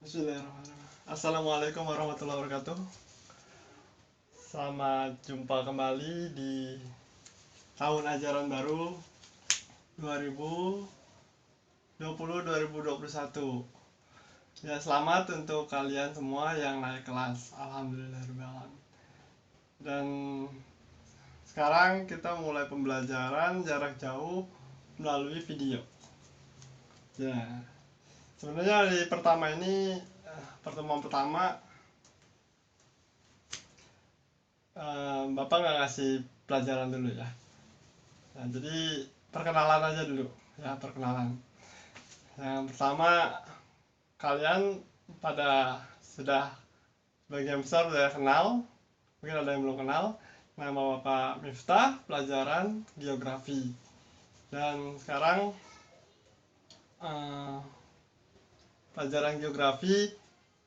Bismillahirrahmanirrahim. Assalamualaikum warahmatullahi wabarakatuh. Selamat jumpa kembali di tahun ajaran baru 2020-2021. Ya, selamat untuk kalian semua yang naik kelas. Alhamdulillahirrahmanirrahim. Dan sekarang kita mulai pembelajaran jarak jauh melalui video. Ya, sebenarnya di pertemuan pertama Bapak nggak ngasih pelajaran dulu ya. Nah, jadi perkenalan aja dulu ya, perkenalan. Yang pertama, kalian pada sudah sebagian besar sudah kenal, mungkin ada yang belum kenal. Nama Bapak Miftah, pelajaran geografi. Dan sekarang pelajaran geografi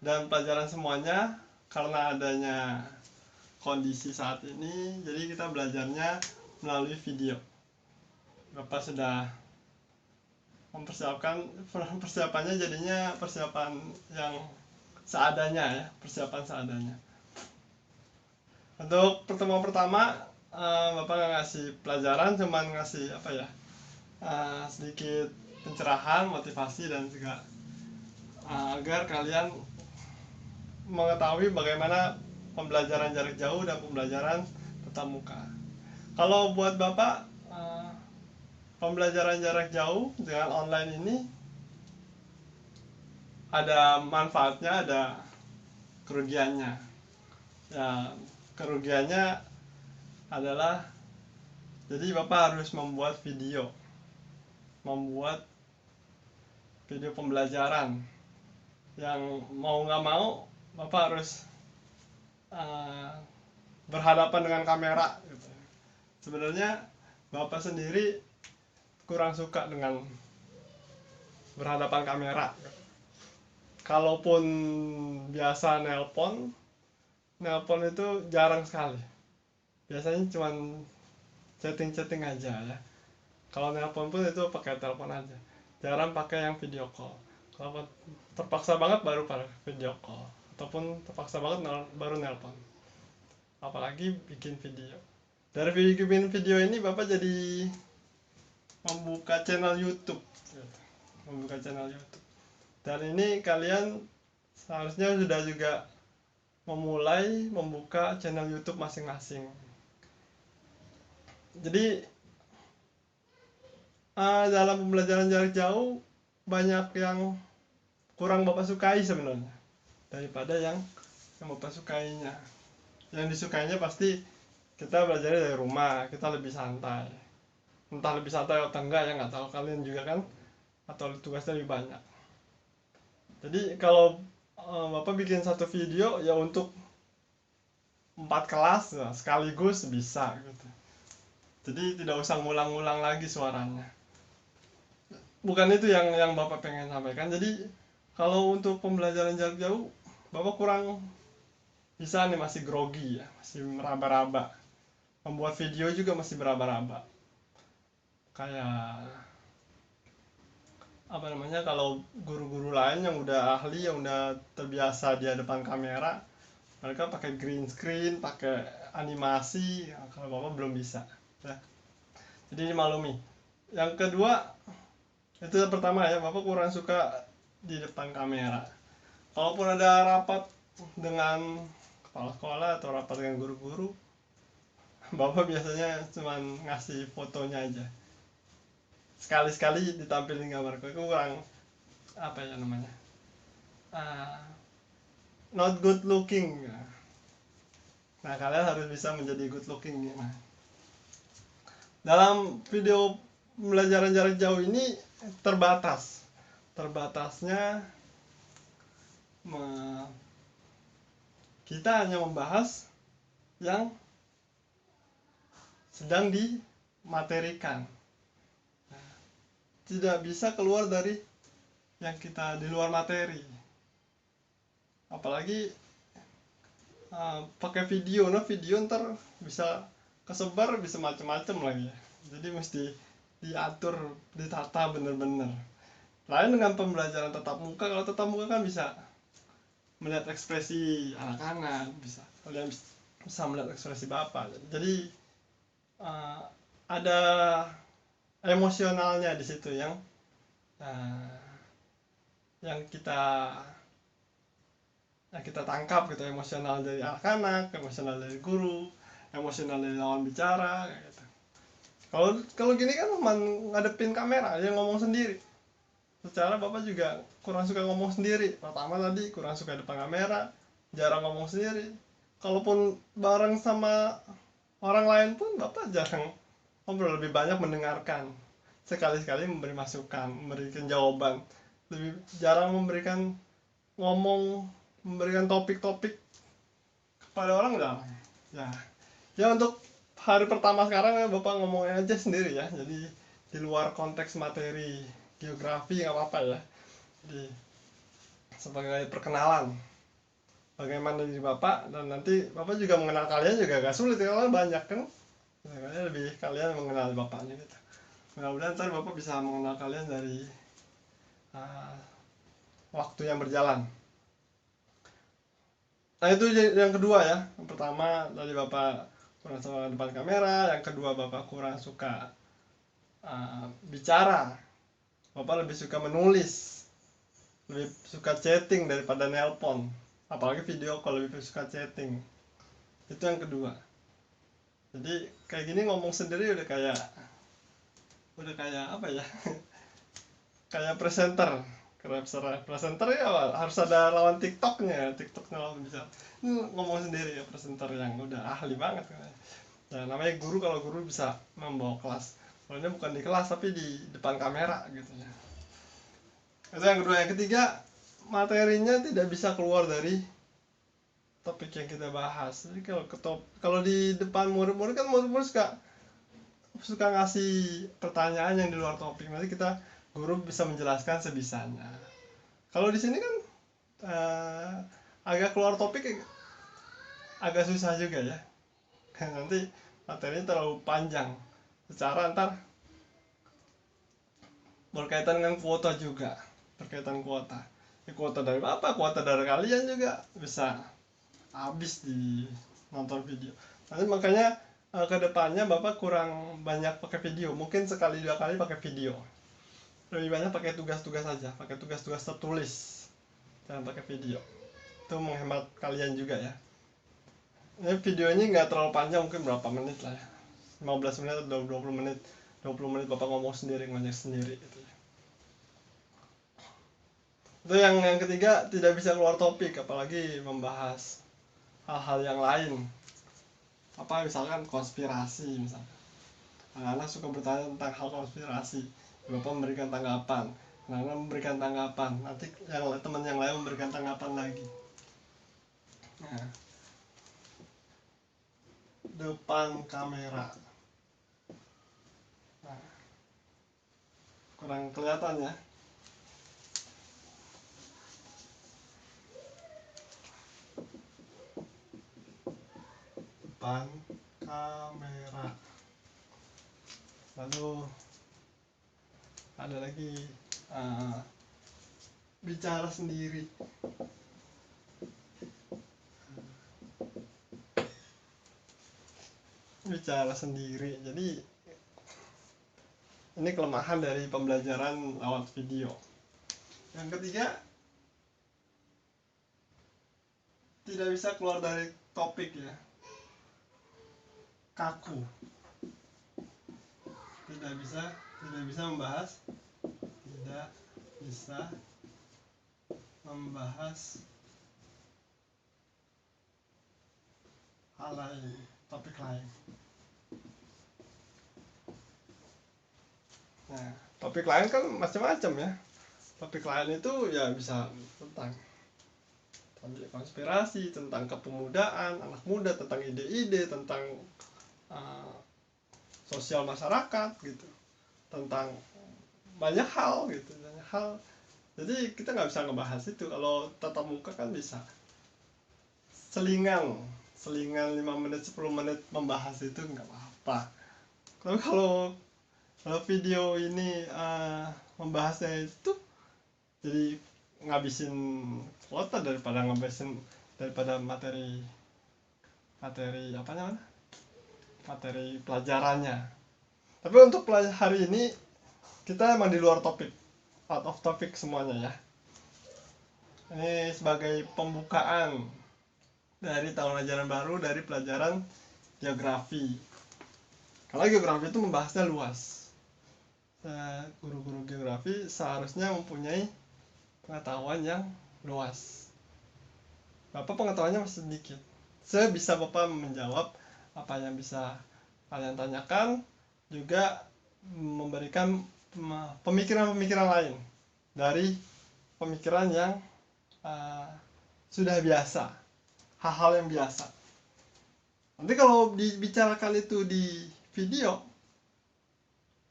dan pelajaran semuanya karena adanya kondisi saat ini, jadi kita belajarnya melalui video. Bapak sudah persiapannya jadinya persiapan yang seadanya ya, persiapan seadanya. Untuk pertemuan pertama, Bapak nggak ngasih pelajaran, cuman ngasih sedikit pencerahan, motivasi, dan juga agar kalian mengetahui bagaimana pembelajaran jarak jauh dan pembelajaran tatap muka. Kalau buat Bapak, pembelajaran jarak jauh dengan online ini ada manfaatnya, ada kerugiannya. Ya, kerugiannya adalah jadi Bapak harus membuat video pembelajaran yang mau nggak mau Bapak harus berhadapan dengan kamera gitu. Sebenarnya Bapak sendiri kurang suka dengan berhadapan kamera. Kalaupun biasa nelpon itu jarang sekali. Biasanya cuma chatting aja ya. Kalau nelpon pun itu pakai telepon aja. Jarang pakai yang video call. Kalau terpaksa banget baru pakai video call, ataupun terpaksa banget baru nelpon. Apalagi bikin video. Dari bikin video ini Bapak jadi membuka channel YouTube. Dan ini kalian seharusnya sudah juga memulai membuka channel YouTube masing-masing. Jadi dalam pembelajaran jarak jauh banyak yang kurang Bapak sukai sebenarnya daripada yang Bapak sukainya. Yang disukainya pasti kita belajar dari rumah, kita lebih santai. Entah lebih santai atau enggak ya nggak tahu, kalian juga kan, atau tugasnya lebih banyak. Jadi kalau Bapak bikin satu video ya untuk 4 kelas ya, sekaligus bisa gitu. Jadi tidak usah ngulang-ngulang lagi suaranya. Bukan itu yang Bapak pengen sampaikan. Jadi kalau untuk pembelajaran jarak jauh Bapak kurang bisa nih, masih grogi ya, masih meraba-raba. Membuat video juga masih meraba-raba. Kayak kalau guru-guru lain yang udah ahli, yang udah terbiasa di depan kamera, mereka pakai green screen, pakai animasi. Kalau Bapak belum bisa ya. Jadi dimaklumi. Yang kedua, itu pertama ya, Bapak kurang suka di depan kamera. Kalaupun ada rapat dengan kepala sekolah atau rapat dengan guru-guru, Bapak biasanya cuma ngasih fotonya aja. Sekali-sekali ditampilin gambar, itu kurang not good looking. Nah, kalian harus bisa menjadi good looking. Nah, dalam video pembelajaran jarak jauh ini terbatasnya kita hanya membahas yang sedang dimaterikan. Tidak bisa keluar dari yang kita di luar materi. Apalagi pakai video, video ntar bisa kesebar, bisa macam-macam lagi. Jadi mesti diatur, ditata bener-bener. Lain dengan pembelajaran tatap muka. Kalau tatap muka kan bisa melihat ekspresi anak-anak, kalian bisa melihat ekspresi bapak. Jadi ada emosionalnya di situ uh, yang kita tangkap gitu, emosional dari anak-anak, emosional dari guru, emosional dari lawan bicara gitu. Kalau gini kan cuma ngadepin kamera aja ngomong sendiri. Secara bapak juga kurang suka ngomong sendiri. Pertama tadi kurang suka depan kamera, jarang ngomong sendiri. Kalaupun bareng sama orang lain pun bapak jarang ngobrol, lebih banyak mendengarkan. Sekali-sekali memberi masukan, memberikan jawaban. Lebih jarang memberikan topik-topik kepada orang jarang. Ya untuk hari pertama sekarang ya bapak ngomongnya aja sendiri ya. Jadi di luar konteks materi geografi nggak apa-apa ya. Jadi sebagai perkenalan bagaimana diri bapak, dan nanti bapak juga mengenal kalian juga gak sulit ya, karena banyak kan. Kalian mengenal bapaknya gitu. Mudah-mudahan ntar bapak bisa mengenal kalian dari waktu yang berjalan. Nah itu yang kedua ya. Yang pertama tadi bapak kurang suka depan kamera, yang kedua bapak kurang suka bicara, bapak lebih suka menulis, lebih suka chatting daripada nelpon, apalagi video call, lebih suka chatting. Itu yang kedua. Jadi kayak gini ngomong sendiri udah kayak apa ya kayak presenter ya, harus ada lawan tiktoknya lawan bisa. Ini ngomong sendiri ya, presenter yang udah ahli banget. Nah, namanya guru, kalau guru bisa membawa kelas, kalau ini bukan di kelas tapi di depan kamera gitu ya. Itu yang kedua. Yang ketiga, materinya tidak bisa keluar dari topik yang kita bahas. Jadi kalau di depan murid-murid kan murid-murid suka ngasih pertanyaan yang di luar topik, nanti guru bisa menjelaskan sebisanya. Kalau di sini kan agak keluar topik, agak susah juga ya. Nanti materinya terlalu panjang, secara ntar berkaitan dengan kuota juga, kuota dari bapak, kuota dari kalian juga bisa habis di nonton video. Nanti makanya kedepannya bapak kurang banyak pakai video, mungkin sekali 2 kali pakai video, lebih banyak pakai tugas-tugas saja, pakai tugas-tugas tertulis, jangan pakai video. Itu menghemat kalian juga ya. Ini videonya nggak terlalu panjang, mungkin berapa menit lah ya, 15 menit atau 20 menit. 20 menit bapak ngomong sendiri, ngajak sendiri gitu ya. Itu yang ketiga, tidak bisa keluar topik, apalagi membahas hal-hal yang lain. Apa misalkan konspirasi misalkan. Anak-anak suka bertanya tentang hal konspirasi, bapak memberikan tanggapan, anak-anak memberikan tanggapan, nanti teman yang lain memberikan tanggapan lagi. Nah, depan kamera, nah, kurang kelihatan ya. Depan kamera. Lalu ada lagi bicara sendiri. Jadi ini kelemahan dari pembelajaran lewat video. Yang ketiga, tidak bisa keluar dari topik ya, kaku, tidak bisa membahas hal lain, topik lain. Nah, topik lain kan macam-macam ya. Topik lain itu ya bisa tentang konspirasi, tentang kepemudaan, anak muda, tentang ide-ide, tentang sosial masyarakat gitu, tentang banyak hal gitu, Jadi kita nggak bisa ngebahas itu. Kalau tatap muka kan bisa selingan 5 menit 10 menit membahas itu nggak apa-apa. Tapi kalau video ini membahasnya itu jadi ngabisin kuota daripada materi apa namanya, materi pelajarannya. Tapi untuk hari ini kita emang di luar topik, out of topic semuanya ya. Ini sebagai pembukaan dari tahun ajaran baru dari pelajaran geografi. Karena geografi itu membahasnya luas. Guru-guru geografi seharusnya mempunyai pengetahuan yang luas. Bapak pengetahuannya masih sedikit. Saya bisa Bapak menjawab apa yang bisa kalian tanyakan, juga memberikan pemikiran-pemikiran lain dari pemikiran yang sudah biasa, hal-hal yang biasa. Nanti kalau dibicarakan itu di video,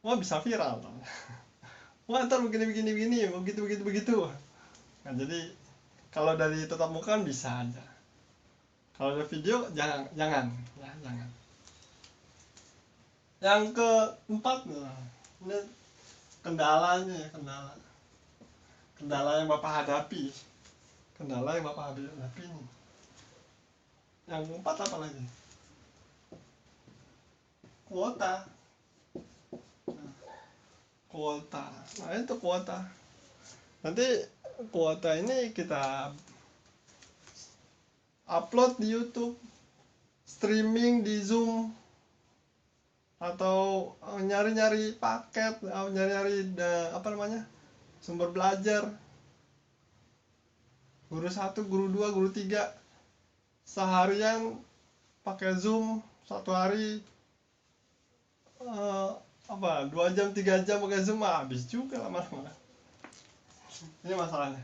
wah bisa viral. Wah ntar begini, begitu. Nah, jadi kalau dari tatap muka kan bisa aja. Kalau dari video jangan. Yang keempat, ini kendalanya ya, kendala yang Bapak hadapi. Ini. Yang keempat apa lagi? Kuota. Nah itu kuota. Nanti kuota ini kita upload di YouTube, streaming di Zoom, atau nyari-nyari paket, nyari-nyari sumber belajar. Guru 1, guru 2, guru 3 seharian pakai Zoom, satu hari 2 jam 3 jam pakai Zoom, habis juga lama-lama. Ini masalahnya.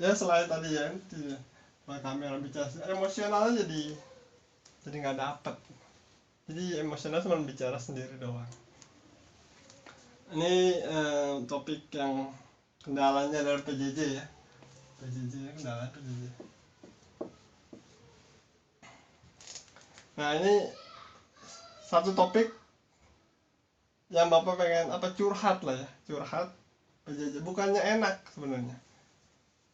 Ya selain tadi ya, kamera bicara emosionalnya jadi nggak dapet. Jadi emosional cuma bicara sendiri doang. Ini topik yang kendalanya dari PJJ ya. Kendala PJJ. Nah ini satu topik yang Bapak pengen curhat lah ya, curhat PJJ. Bukannya enak sebenarnya,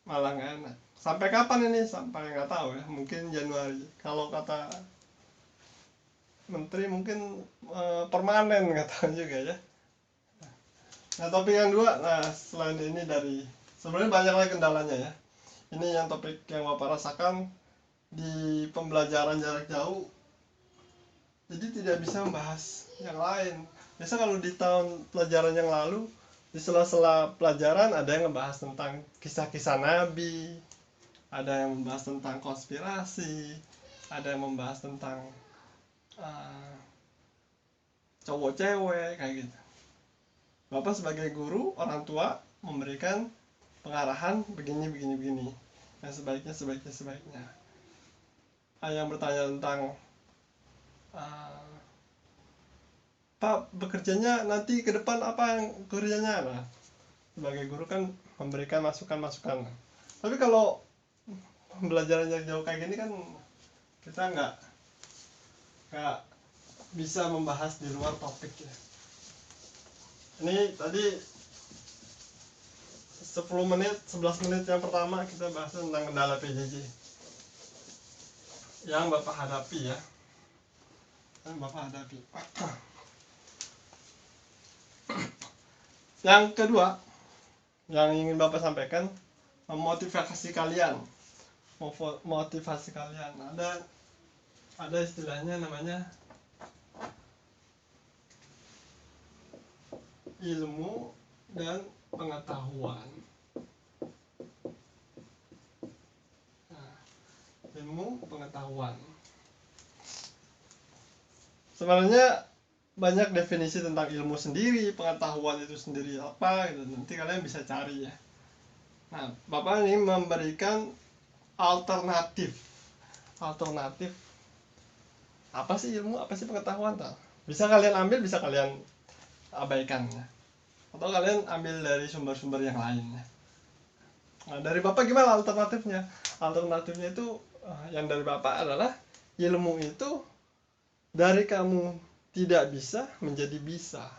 malah nggak enak. Sampai kapan ini? Sampai nggak tahu ya, mungkin Januari. Kalau kata menteri mungkin permanen, nggak tahu juga ya. Nah topik yang dua, selain ini sebenarnya banyak lagi kendalanya ya. Ini yang topik yang Bapak rasakan di pembelajaran jarak jauh, jadi tidak bisa membahas yang lain. Biasa kalau di tahun pelajaran yang lalu, di sela-sela pelajaran ada yang ngebahas tentang kisah-kisah Nabi, ada yang membahas tentang konspirasi, ada yang membahas tentang cowok cewek kayak gitu. Bapak sebagai guru, orang tua memberikan pengarahan begini, yang sebaiknya. Yang bertanya tentang Pak bekerjanya nanti ke depan apa yang kerjanya, sebagai guru kan memberikan masukan. Tapi kalau pembelajaran jarak jauh kayak gini kan kita nggak bisa membahas di luar topik ya. Ini tadi 11 menit yang pertama kita bahas tentang kendala PJJ yang Bapak hadapi ya. Yang kedua yang ingin Bapak sampaikan, memotivasi kalian. Ada istilahnya namanya ilmu dan pengetahuan. Sebenarnya banyak definisi tentang ilmu sendiri, pengetahuan itu sendiri apa gitu. Nanti kalian bisa cari ya. Nah, Bapak ini memberikan alternatif. Apa sih ilmu, apa sih pengetahuan? Bisa kalian ambil, bisa kalian abaikan ya. Atau kalian ambil dari sumber-sumber yang lain ya. Nah, dari Bapak gimana alternatifnya? Alternatifnya itu yang dari Bapak adalah ilmu itu dari kamu tidak bisa menjadi bisa.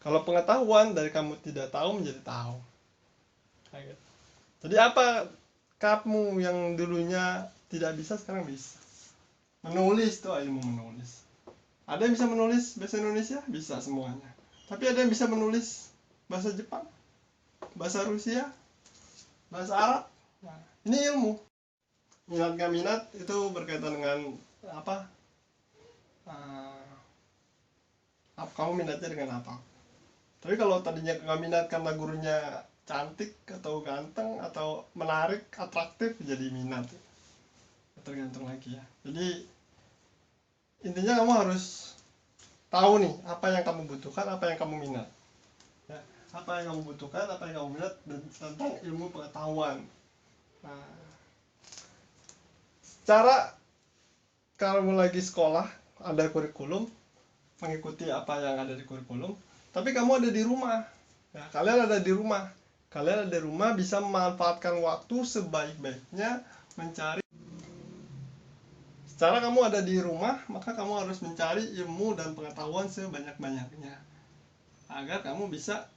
Kalau pengetahuan dari kamu tidak tahu menjadi tahu. Nah, gitu. Jadi apa kamu yang dulunya tidak bisa sekarang bisa? Menulis tuh, ilmu menulis. Ada yang bisa menulis bahasa Indonesia? Bisa semuanya. Tapi ada yang bisa menulis bahasa Jepang, bahasa Rusia, bahasa Arab. Nah, ini ilmu. Minat gak minat itu berkaitan dengan apa? Kamu minatnya dengan apa? Tapi kalau tadinya gak minat karena gurunya cantik atau ganteng atau menarik, atraktif, jadi minat. Tergantung lagi ya. Jadi intinya kamu harus tahu nih apa yang kamu butuhkan, apa yang kamu minat ya, apa yang kamu butuhkan, apa yang kamu minat tentang ilmu pengetahuan. Nah, cara kamu lagi sekolah ada kurikulum, mengikuti apa yang ada di kurikulum, tapi kamu ada di rumah ya, kalian ada di rumah bisa memanfaatkan waktu sebaik-baiknya mencari. Secara kamu ada di rumah, maka kamu harus mencari ilmu dan pengetahuan sebanyak-banyaknya agar kamu bisa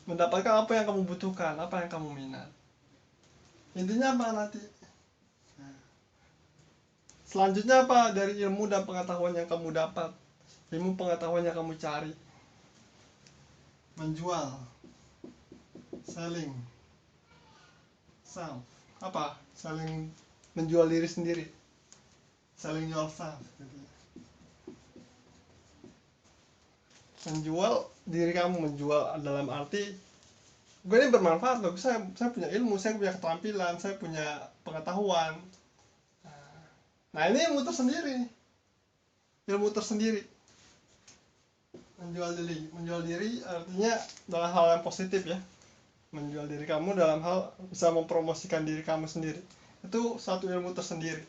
mendapatkan apa yang kamu butuhkan, apa yang kamu minat. Intinya apa nanti? Selanjutnya apa dari ilmu dan pengetahuan yang kamu dapat? Ilmu pengetahuan yang kamu cari. Menjual, selling, sell. Apa? Selling, menjual diri sendiri. Selling yourself. Menjual diri kamu, menjual dalam arti gue ini bermanfaat loh, saya punya ilmu, saya punya keterampilan, saya punya pengetahuan. Nah ini ilmu tersendiri. Menjual diri artinya dalam hal yang positif ya. Menjual diri kamu dalam hal bisa mempromosikan diri kamu sendiri, itu satu ilmu tersendiri.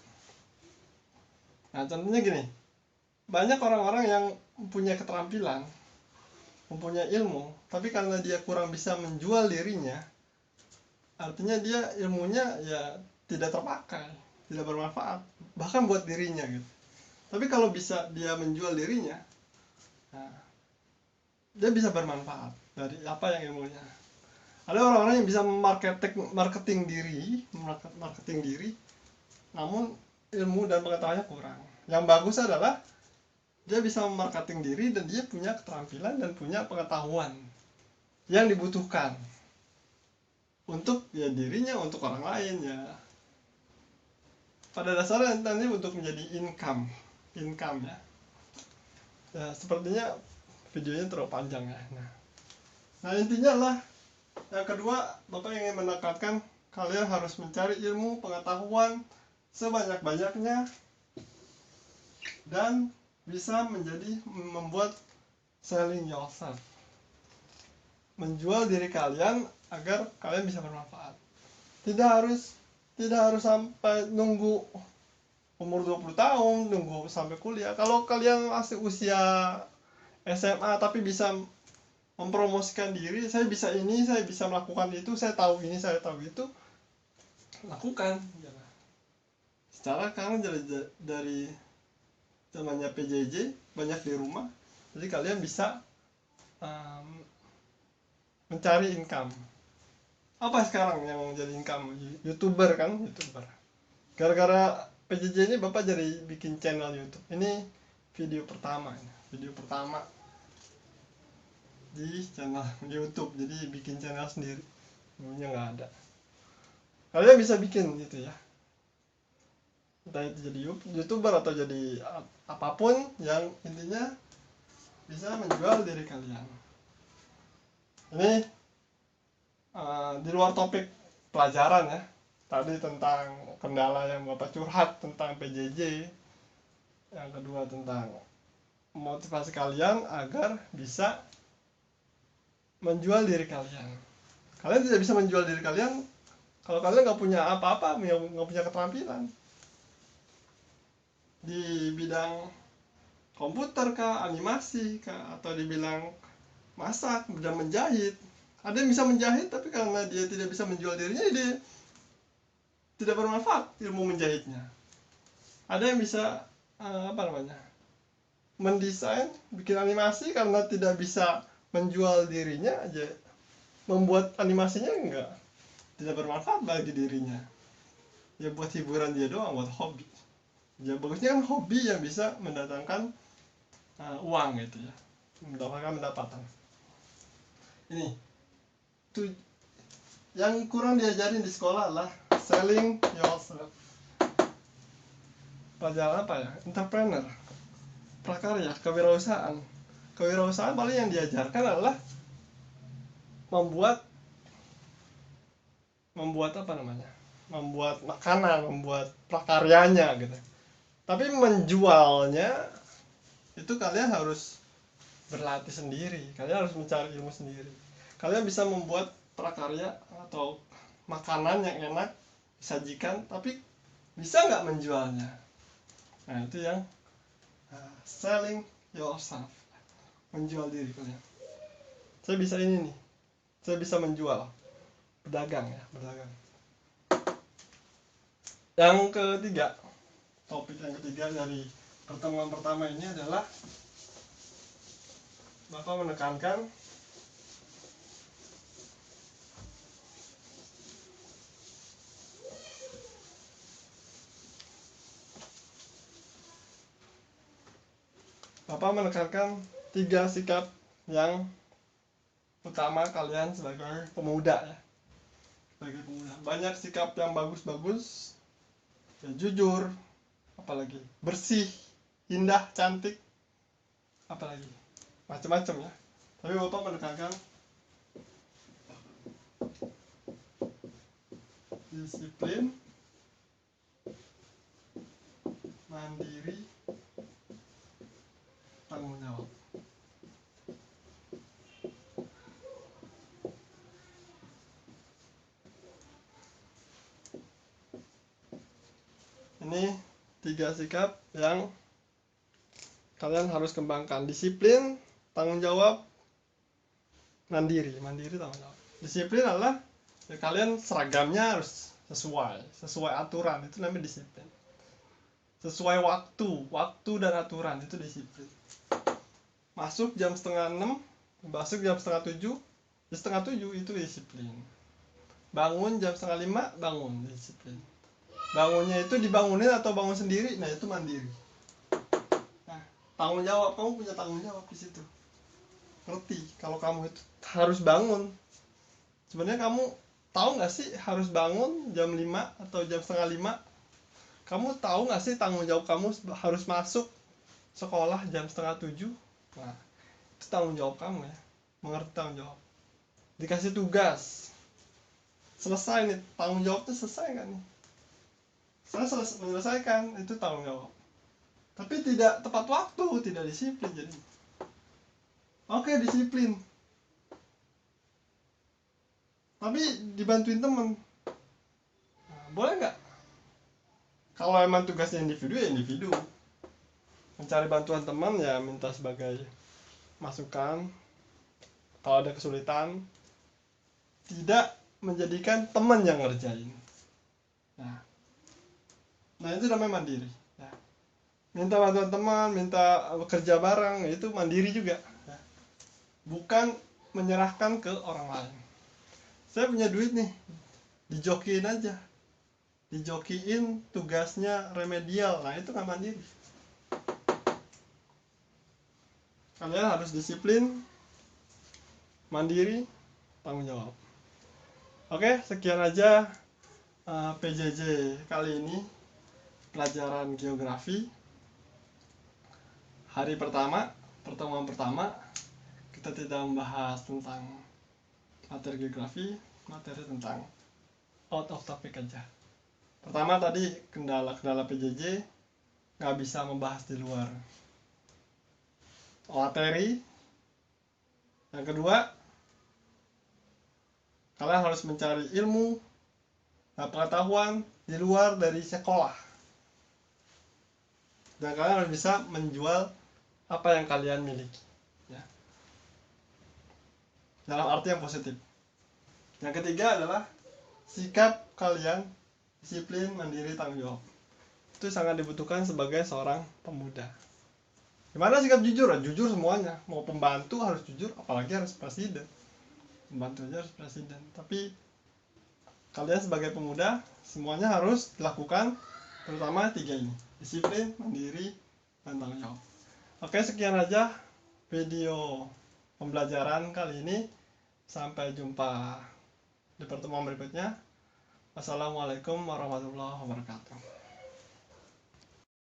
Nah contohnya gini, banyak orang-orang yang punya keterampilan, mempunyai ilmu, tapi karena dia kurang bisa menjual dirinya, artinya dia ilmunya ya tidak terpakai, tidak bermanfaat, bahkan buat dirinya gitu. Tapi kalau bisa dia menjual dirinya, nah, dia bisa bermanfaat dari apa yang ilmunya. Ada orang-orang yang bisa marketing diri, namun ilmu dan pengetahuannya kurang. Yang bagus adalah dia bisa memarketing diri dan dia punya keterampilan dan punya pengetahuan yang dibutuhkan untuk ya dirinya, untuk orang lain ya. Pada dasarnya nanti untuk menjadi income ya. Ya sepertinya videonya terlalu panjang ya. Nah intinya lah, yang kedua Bapak ingin menekankan kalian harus mencari ilmu pengetahuan sebanyak-banyaknya dan bisa membuat selling yourself, menjual diri kalian agar kalian bisa bermanfaat. Tidak harus sampai nunggu umur 20 tahun, nunggu sampai kuliah. Kalau kalian masih usia SMA tapi bisa mempromosikan diri, saya bisa ini, saya bisa melakukan itu, saya tahu ini, saya tahu itu, lakukan. Secara kamu dari zamannya PJJ banyak di rumah, jadi kalian bisa mencari income. Apa sekarang yang jadi income? YouTuber kan, YouTuber. Gara-gara PJJ ini Bapak jadi bikin channel YouTube. Ini video pertama di channel YouTube, jadi bikin channel sendiri, dulunya nggak ada. Kalian bisa bikin gitu ya, entah itu jadi YouTuber atau jadi apapun, yang intinya bisa menjual diri kalian. Ini di luar topik pelajaran ya, tadi tentang kendala yang Bapak curhat tentang PJJ, yang kedua tentang motivasi kalian agar bisa menjual diri kalian. Kalian tidak bisa menjual diri kalian kalau kalian nggak punya apa-apa, nggak punya keterampilan di bidang komputer kah, animasi kah, atau di bidang masak, bidang menjahit. Ada yang bisa menjahit tapi karena dia tidak bisa menjual dirinya, dia tidak bermanfaat ilmu menjahitnya. Ada yang bisa mendesain, bikin animasi, karena tidak bisa menjual dirinya aja, membuat animasinya tidak bermanfaat bagi dirinya, ya buat hiburan dia doang, buat hobi. Ya bagusnya kan hobi yang bisa mendatangkan uang gitu ya, mendapatkan pendapatan. Ini tuh yang kurang diajarin di sekolah adalah selling yourself. Pelajaran apa ya? Entrepreneur, prakarya, kewirausahaan. Kewirausahaan paling yang diajarkan adalah membuat apa namanya? Membuat makanan, membuat prakaryanya gitu. Tapi menjualnya itu kalian harus berlatih sendiri, kalian harus mencari ilmu sendiri. Kalian bisa membuat prakarya atau makanan yang enak disajikan, tapi bisa nggak menjualnya? Nah itu yang selling yourself, menjual diri kalian. Saya bisa ini nih, saya bisa menjual, berdagang ya, berdagang. Yang ketiga, topik yang ketiga dari pertemuan pertama ini adalah Bapak menekankan tiga sikap yang utama kalian sebagai pemuda ya. Sebagai pemuda, banyak sikap yang bagus-bagus ya, jujur, apalagi bersih, indah, cantik, apalagi macam-macam ya. Tapi Bapak menekankan disiplin, mandiri, tanggung jawab. Ini tiga sikap yang kalian harus kembangkan: disiplin, tanggung jawab, mandiri, tanggung jawab. Disiplin adalah ya, kalian seragamnya harus sesuai aturan, itu namanya disiplin. Sesuai waktu dan aturan, itu disiplin. Masuk jam 5:30, masuk jam 6:30, jam 6:30 itu disiplin. Bangun jam 4:30, bangun, disiplin. Bangunnya itu dibangunin atau bangun sendiri, nah itu mandiri. Nah, tanggung jawab, kamu punya tanggung jawab di situ. Ngerti kalau kamu itu harus bangun. Sebenarnya kamu tahu nggak sih harus bangun jam 5 atau jam 4:30? Kamu tahu nggak sih tanggung jawab kamu harus masuk sekolah jam 6:30? Nah, itu tanggung jawab kamu ya. Mengerti tanggung jawab. Dikasih tugas, selesai nih, tanggung jawab itu selesai nggak nih? Saya menyelesaikan, itu tanggung jawab. Tapi tidak tepat waktu, tidak disiplin jadi. Oke, disiplin. Tapi dibantuin temen. Nah, boleh nggak? Kalau emang tugasnya individu ya individu. Mencari bantuan teman ya minta sebagai masukan. Kalau ada kesulitan, tidak menjadikan teman yang ngerjain. Nah itu namanya mandiri ya. Minta bantuan teman, minta bekerja bareng, itu mandiri juga ya. Bukan menyerahkan ke orang lain. Saya punya duit nih, dijokiin aja, dijokiin tugasnya remedial, nah itu nggak mandiri. Kalian harus disiplin, mandiri, tanggung jawab. Oke, sekian aja PJJ kali ini, pelajaran geografi hari pertama, pertemuan pertama. Kita tidak membahas tentang materi geografi, materi tentang out of topic aja. Pertama tadi kendala PJJ, nggak bisa membahas di luar materi. Yang kedua, kalian harus mencari ilmu dan pengetahuan di luar dari sekolah. Dan kalian harus bisa menjual apa yang kalian miliki ya. Dalam arti yang positif. Yang ketiga adalah sikap kalian disiplin, mandiri, tanggung jawab. Itu sangat dibutuhkan sebagai seorang pemuda. Gimana sikap jujur? Jujur semuanya. Mau pembantu harus jujur, apalagi harus presiden. Pembantu aja harus presiden. Tapi kalian sebagai pemuda semuanya harus dilakukan, terutama 3 ini: disiplin, mandiri, dan tanggung jawab. Oke, sekian aja video pembelajaran kali ini. Sampai jumpa di pertemuan berikutnya. Wassalamualaikum warahmatullahi wabarakatuh.